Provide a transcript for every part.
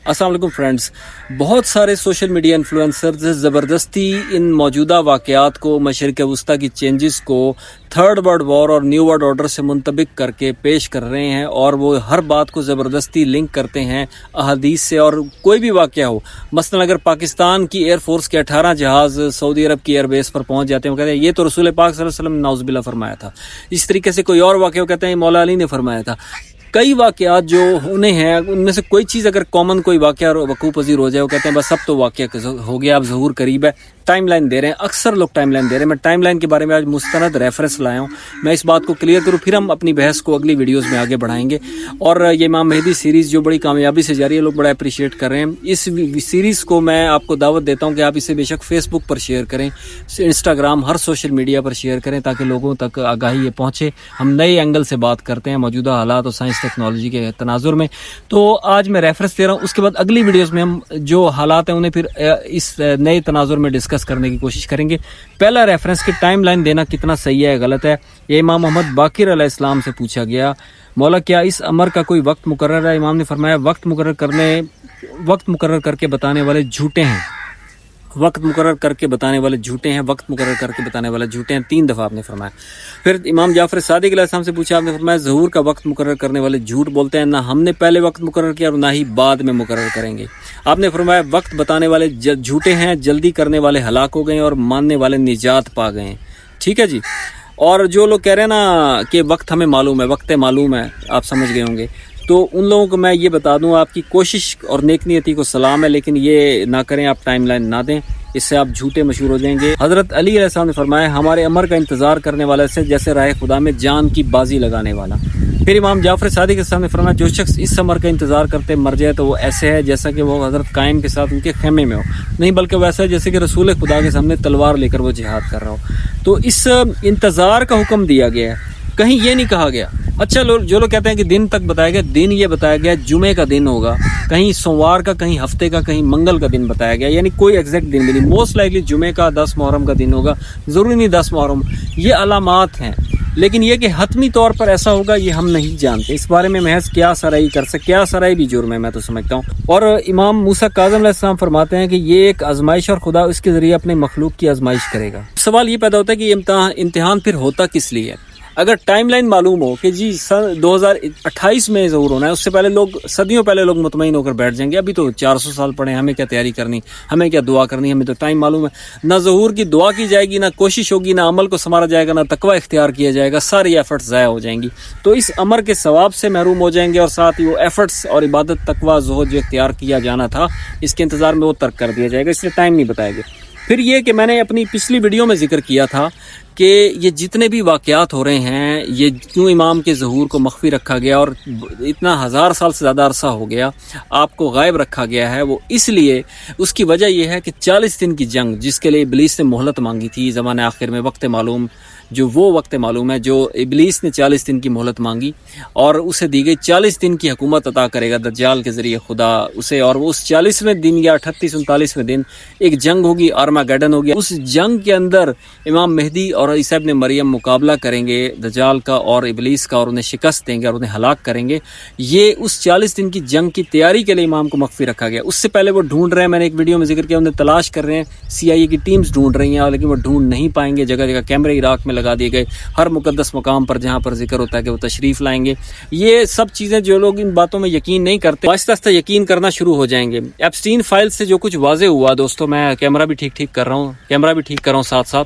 अस्सलाम वालेकुम फ्रेंड्स, बहुत सारे सोशल मीडिया इन्फ्लुएंसर्स ज़बरदस्ती इन मौजूदा वाक़यात को, मशरिक़ वस्ता की चेंजेस को थर्ड वर्ल्ड वॉर और न्यू वर्ल्ड ऑर्डर से मुंतबिक करके पेश कर रहे हैं और वो हर बात को ज़बरदस्ती लिंक करते हैं अहादीस से। और कोई भी वाक़या हो, मसलन अगर पाकिस्तान की एयरफोर्स के 18 जहाज़ सऊदी अरब की एयरबेस पर पहुंच जाते हैं, वो कहते हैं ये तो रसूल पाक सल्लल्लाहु अलैहि वसल्लम ने नाउज़ुबिल्लाह फरमाया था। इस तरीके से कोई और वाक़या कहते हैं मौला अली ने फरमाया था। कई वाक़यात जो होने हैं उनमें से कोई चीज़ अगर कॉमन कोई वाक़या वकूफ़ पज़ीर हो जाए, वो कहते हैं बस अब तो वाक़या हो गया, अब ज़हूर करीब है। टाइम लाइन दे रहे हैं, अक्सर लोग टाइम लाइन दे रहे हैं। मैं टाइम लाइन के बारे में आज मुस्तनद रेफरेंस लाया हूँ, मैं इस बात को क्लियर करूँ, फिर हम अपनी बहस को अगली वीडियोज़ में आगे बढ़ाएंगे। और ये इमाम मेहदी सीरीज़ जो बड़ी कामयाबी से जारी है, लोग बड़ा अप्रिशिएट कर रहे हैं। इस सीरीज़ को मैं आपको दावत देता हूँ कि आप इसे बेशक फेसबुक पर शेयर करें, इंस्टाग्राम, हर सोशल मीडिया पर शेयर करें ताकि लोगों तक आगाही ये पहुँचे। हम नए एंगल से बात करते हैं मौजूदा हालात और साइंस टेक्नोलॉजी के तनाजुर में। तो आज मैं रेफरेंस दे रहा हूँ, उसके बाद अगली वीडियोज़ में हम जो हालात हैं उन्हें फिर इस नए तनाजुर में डिस्कस करने की कोशिश करेंगे। पहला रेफरेंस की टाइम लाइन देना कितना सही है गलत है, ये इमाम मोहम्मद बाकिर अलैहिस्सलाम से पूछा गया, मौला क्या इस अमर का कोई वक्त मुकर्रर है? इमाम ने फरमाया वक्त मुकर्रर करके बताने वाले झूठे हैं, वक्त मुकर्रर करके बताने वाले झूठे हैं, वक्त मुकर्रर करके बताने वाले झूठे हैं, 3 दफ़ा आपने फरमाया। फिर इमाम जाफर सादिक अलैहिस्सलाम से पूछा, आपने फरमाया ज़हूर का वक्त मुकर्रर करने वाले झूठ बोलते हैं, ना हमने पहले वक्त मुकर्रर किया और ना ही बाद में मुकर्रर करेंगे। आपने फरमाया वक्त बताने वाले झूठे हैं, जल्दी करने वाले हलाक हो गए और मानने वाले निजात पा गए। ठीक है जी। और जो लोग कह रहे हैं ना कि वक्त हमें मालूम है, वक्त मालूम है, आप समझ गए होंगे, तो उन लोगों को मैं ये बता दूं, आपकी कोशिश और नेक नियति को सलाम है, लेकिन ये ना करें, आप टाइम लाइन ना दें, इससे आप झूठे मशहूर हो जाएंगे। हज़रत अली अलैहिस्सलाम ने फरमाया हमारे अमर का इंतज़ार करने वाले से जैसे राह खुदा में जान की बाजी लगाने वाला। फिर इमाम जाफर सादिक अलैहिस्सलाम ने फरमाया जो शख्स इस अमर का इंतज़ार करते मर जाए तो वो ऐसे है जैसा कि वो हज़रत कायम के साथ उनके खेमे में हो, नहीं बल्कि वैसा है जैसे कि रसूल खुदा के सामने तलवार लेकर वो जिहाद कर रहा हो। तो इस इंतज़ार का हुक्म दिया गया है, कहीं ये नहीं कहा गया। अच्छा, जो लोग कहते हैं कि दिन तक बताया गया, दिन ये बताया गया जुमे का दिन होगा, कहीं सोमवार का, कहीं हफ्ते का, कहीं मंगल का दिन बताया गया, यानी कोई एग्जैक्ट दिन भी नहीं। मोस्ट लाइकली जुमे का 10 मुहर्रम का दिन होगा, ज़रूरी नहीं 10 मुहर्रम, ये अलामात हैं, लेकिन ये कि हतमी तौर पर ऐसा होगा ये हम नहीं जानते। इस बारे में महज क्या सराई कर सकते, क्या सराई भी जुर्म है, मैं तो समझता हूँ। और इमाम मूसा काज़िम अलैहिस्सलाम फरमाते हैं कि ये एक आजमाइश और खुदा इसके ज़रिए अपने मखलूक की आजमाइश करेगा। सवाल ये पैदा होता है कि ये इम्तिहान फिर होता किस लिए है? अगर टाइमलाइन मालूम हो कि जी सन 2028 में ज़हूर होना है, उससे पहले लोग, सदियों पहले लोग मुतमईन होकर बैठ जाएंगे, अभी तो 400 साल पड़े, हमें क्या तैयारी करनी, हमें क्या दुआ करनी, हमें तो टाइम मालूम है। ना ज़हूर की दुआ की जाएगी, ना कोशिश होगी, ना अमल को संवारा जाएगा, ना तकवा इख्तियार किया जाएगा, सारी एफर्ट्स ज़ाया हो जाएंगी। तो इस अमर के सवाब से महरूम हो जाएंगे और साथ ही वो एफर्ट्स और इबादत, तकवा, ज़ुहद जो इख्तियार किया जाना था, इसके इंतज़ार में वो तर्क कर दिया जाएगा, इसलिए टाइम नहीं बताया गया। फिर ये कि मैंने अपनी पिछली वीडियो में जिक्र किया था कि ये जितने भी वाक़यात हो रहे हैं, ये क्यों इमाम के ज़हूर को मख्फी रखा गया और इतना 1000 साल से ज़्यादा अरसा हो गया आपको गायब रखा गया है, वो इसलिए, उसकी वजह यह है कि 40 दिन की जंग जिसके लिए इब्लीस ने मोहलत मांगी थी ज़माने आखिर में, वक्त मालूम, जो वो वक्त मालूम है जो इब्लीस ने 40 दिन की मोहलत मांगी और उसे दी गई, 40 दिन की हुकूमत अता करेगा दज्जाल के ज़रिए खुदा उसे, और उस 40वें दिन या 38-39वें दिन एक जंग होगी, आर्मागेडन होगी। उस जंग के अंदर इमाम मेहदी और ईसा इब्न मरियम मुकाबला करेंगे दज्जाल का और इब्लीस का, और उन्हें शिकस्त देंगे और उन्हें हलाक करेंगे। ये उस 40 दिन की जंग की तैयारी के लिए इमाम को मख्फी रखा गया। उससे पहले वो ढूंढ रहे हैं, मैंने एक वीडियो में जिक्र किया, उन्हें तलाश कर रहे हैं, CIA की टीम्स ढूंढ रही हैं, लेकिन वो ढूंढ नहीं पाएंगे। जगह जगह कैमरे इराक में लगा दिए गए, हर मुकद्दस मकाम पर जहाँ पर जिक्र होता है कि वो तशरीफ़ लाएंगे। ये सब चीज़ें जो लोग इन बातों में यकीन नहीं करते, आहिस्ता आहिस्ता यकीन करना शुरू हो जाएंगे। एप्स्टीन फाइल से जो कुछ वाज़े हुआ दोस्तों, मैं कैमरा भी ठीक कर रहा हूँ साथ साथ,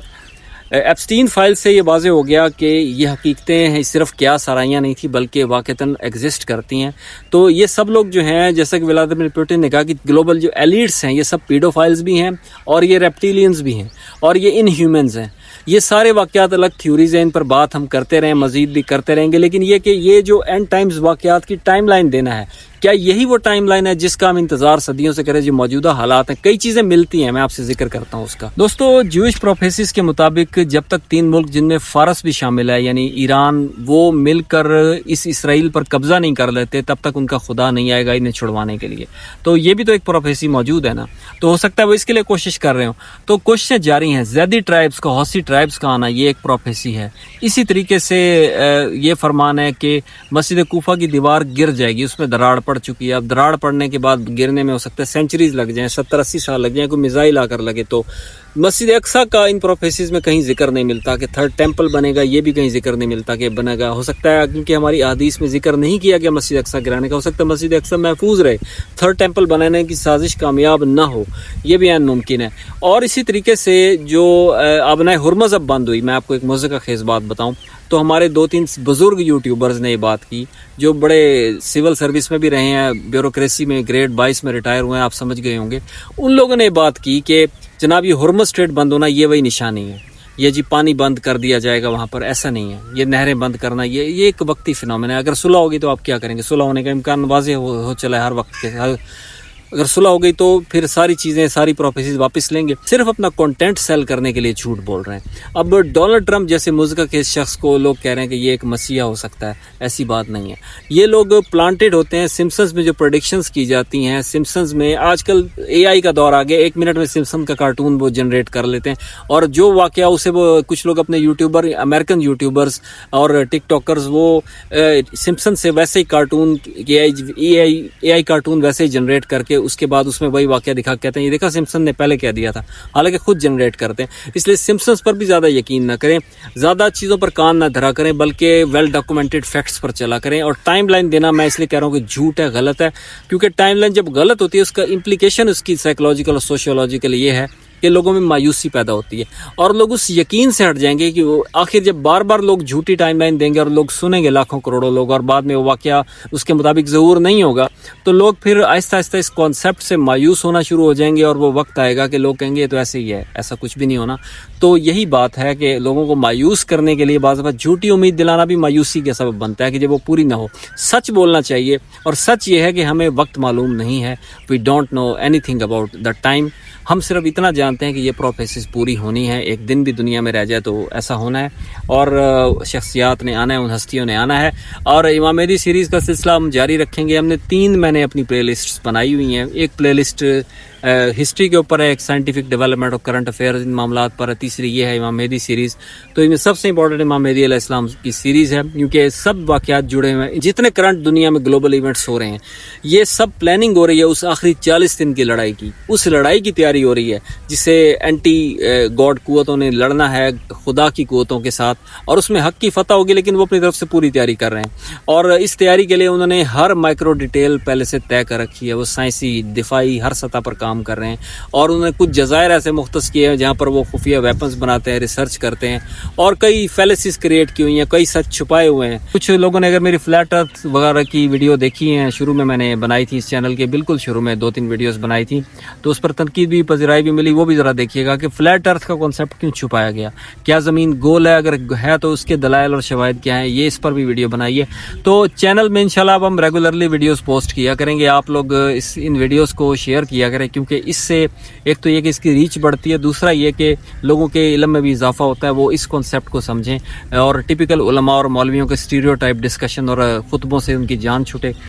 एप्स्टीन फाइल से ये वाज़े हो गया कि ये हकीकतें हैं, सिर्फ क्या सराइयाँ नहीं थी बल्कि वाक़तन एग्जिस्ट करती हैं। तो ये सब लोग जो हैं, जैसा कि व्लादिमीर पुतिन ने कहा कि ग्लोबल जो एलिट्स हैं, ये सब पीडोफाइल्स भी हैं और ये रेप्टिलियंस भी हैं और ये इनह्यूमन्स हैं। ये सारे वाक़यात अलग थ्योरीज़ हैं, इन पर बात हम करते रहें, मज़ीद भी करते रहेंगे, लेकिन ये कि ये जो एंड टाइम्स वाक़यात की टाइम लाइन देना है, क्या यही वो टाइम लाइन है जिसका हम इंतज़ार सदियों से करें? जो मौजूदा हालात हैं, कई चीज़ें मिलती हैं, मैं आपसे जिक्र करता हूँ उसका। दोस्तों, ज्यूइश प्रोफेसिस के मुताबिक जब तक 3 मुल्क जिनमें फ़ारस भी शामिल है, यानी ईरान, वो मिलकर इस इसराइल पर कब्ज़ा नहीं कर लेते, तब तक उनका खुदा नहीं आएगा इन्हें छुड़वाने के लिए। तो ये भी तो एक प्रोफेसी मौजूद है ना, तो हो सकता है वो इसके लिए कोशिश कर रहे हो। तो कोशिशें जारी हैं, ज़ैदी ट्राइब्स को, हौसी ट्राइब्स का आना ये एक प्रोफेसी है। इसी तरीके से ये फरमान है कि मस्जिद कूफा की दीवार गिर जाएगी, उसमें दरार पड़ चुकी है। अब दरार पड़ने के बाद गिरने में हो सकता है सेंचुरीज लग जाएं, 70-80 साल लग जाएं, कोई मिसाइल आकर लगे तो। मस्जिद अक्सा का इन प्रोफेसीज में कहीं जिक्र नहीं मिलता कि थर्ड टेंपल बनेगा, ये भी कहीं जिक्र नहीं मिलता कि बनेगा। हो सकता है क्योंकि हमारी हदीस में जिक्र नहीं किया गया मस्जिद अक्सा गिराने का, हो सकता है मस्जिद अक्सा महफूज रहे, थर्ड टेंपल बनाने की साजिश कामयाब ना हो, ये भी मुमकिन है। और इसी तरीके से जो अबनाए हुर्मज़ अब बंद हुई, मैं आपको एक मज़े का खेज़ बात बताऊँ तो हमारे 2-3 बुज़ुर्ग यूट्यूबर्स ने ये बात की जो बड़े सिविल सर्विस में भी रहे हैं, ब्यूरोक्रेसी में ग्रेड 22 में रिटायर हुए हैं, आप समझ गए होंगे। उन लोगों ने बात की कि जनाब ये हुर्मज़ स्ट्रेट बंद होना ये वही निशानी है, ये जी पानी बंद कर दिया जाएगा वहाँ पर, ऐसा नहीं है। ये नहरें बंद करना ये एक वक्ती फिनोमेना है। अगर सुलह होगी तो आप क्या करेंगे? सुलह होने का इम्कान वाज़ेह हो चला है हर वक्त के। अगर सुलह हो गई तो फिर सारी चीज़ें, सारी प्रोफेसीज वापस लेंगे। सिर्फ अपना कंटेंट सेल करने के लिए झूठ बोल रहे हैं। अब डोनाल्ड ट्रंप जैसे मुज़्ज़क़ के शख्स को लोग कह रहे हैं कि ये एक मसीहा हो सकता है, ऐसी बात नहीं है। ये लोग प्लांटेड होते हैं। सिम्पसन्स में जो प्रेडिक्शंस की जाती हैं, सिम्पसन्स में आजकल AI का दौर आ गया, 1 मिनट में सिम्पसन का कार्टून वो जनरेट कर लेते हैं और जो वाक़या उसे वो कुछ लोग अपने यूट्यूबर, अमेरिकन यूट्यूबर्स और टिकटॉकर्स वो सिम्पसन से वैसे ही कार्टून AI कार्टून वैसे ही जनरेट करके उसके बाद उसमें वही वाकया दिखा कहते हैं ये देखा सिम्पसन ने पहले कह दिया था, हालांकि खुद जनरेट करते हैं। इसलिए सिम्पसन्स पर भी ज़्यादा यकीन ना करें, ज़्यादा चीज़ों पर कान ना धरा करें, बल्कि वेल डॉक्यूमेंटेड फैक्ट्स पर चला करें। और टाइम लाइन देना मैं इसलिए कह रहा हूँ कि झूठ है, गलत है, क्योंकि टाइम लाइन जब गलत होती है उसका इम्प्लीकेशन उसकी साइकोलॉजिकल और सोशियोलॉजिकल ये है कि लोगों में मायूसी पैदा होती है और लोग उस यकीन से हट जाएंगे कि वो आखिर जब बार बार लोग झूठी टाइमलाइन देंगे और लोग सुनेंगे लाखों करोड़ों लोग और बाद में वो वाकया उसके मुताबिक ज़हूर नहीं होगा, तो लोग फिर आहिस्ता आहिस्ता इस कॉन्सेप्ट से मायूस होना शुरू हो जाएंगे और वो वक्त आएगा कि लोग कहेंगे ये तो ऐसे ही है, ऐसा कुछ भी नहीं होना। तो यही बात है कि लोगों को मायूस करने के लिए बाज़ दफ़ा झूठी उम्मीद दिलाना भी मायूसी का सबब बनता है कि जब वो पूरी ना हो। सच बोलना चाहिए और सच ये है कि हमें वक्त मालूम नहीं है, we don't know anything about the time. हम सिर्फ इतना जानते हैं कि ये प्रोफेसीज पूरी होनी है, एक दिन भी दुनिया में रह जाए तो ऐसा होना है और शख्सियात ने आना है, उन हस्तियों ने आना है। और इमाम मेहदी सीरीज़ का सिलसिला हम जारी रखेंगे। हमने 3 मैंने अपनी प्ले लिस्ट्स बनाई हुई हैं। एक प्ले लिस्ट हिस्ट्री के ऊपर है, एक साइंटिफिक डेवलपमेंट और करंट अफेयर्स इन मामलात पर है, तीसरी ये है इमाम मेहदी सीरीज़। तो इनमें सबसे इंपॉर्टेंट इमाम मेहदी अलैहिस्सलाम की सीरीज़ है, क्योंकि सब वाक़यात जुड़े हुए हैं। जितने करंट दुनिया में ग्लोबल इवेंट्स हो रहे हैं ये सब प्लानिंग हो रही है उस आखिरी 40 दिन की लड़ाई की। उस लड़ाई की तैयारी हो रही है जिसे एंटी गॉड कुव्वतों ने लड़ना है खुदा की कुव्वतों के साथ, और उसमें हक की फतह होगी, लेकिन वो अपनी तरफ से पूरी तैयारी कर रहे हैं। और इस तैयारी के लिए उन्होंने हर माइक्रो डिटेल पहले से तय कर रखी है। वो साइंसी, दिफाई हर सतह पर काम कर रहे हैं और उन्होंने कुछ जज़ायर ऐसे मुख्तस किए हैं जहाँ पर वो खुफिया वेपन्स बनाते हैं, रिसर्च करते हैं और कई फैलेसिस क्रिएट की हुई हैं, कई सच छुपाए हुए हैं। कुछ लोगों ने अगर मेरी फ्लैट अर्थ वगैरह की वीडियो देखी हैं, शुरू में मैंने बनाई थी इस चैनल के, बिल्कुल शुरू में 2-3 वीडियोस बनाई थी, तो उस पर तनकीद भी, पज़िराई भी मिली। वो भी ज़रा देखिएगा कि फ्लैट अर्थ का कॉन्सेप्ट क्यों छुपाया गया, क्या ज़मीन गोल है, अगर है तो उसके दलाइल और शवाहिद क्या है, ये इस पर भी वीडियो बनाइए। तो चैनल में इंशाल्लाह अब हम रेगुलरली वीडियोस पोस्ट किया करेंगे। आप लोग इन वीडियोस को शेयर किया करें, क्योंकि इससे एक तो ये कि इसकी रीच बढ़ती है, दूसरा ये कि लोगों के इल्म में भी इजाफा होता है, वो इस कॉन्सेप्ट को समझें और टिपिकल उलमा और मौलवियों के स्टीरियोटाइप डिस्कशन और खुतबों से उनकी जान छूटे।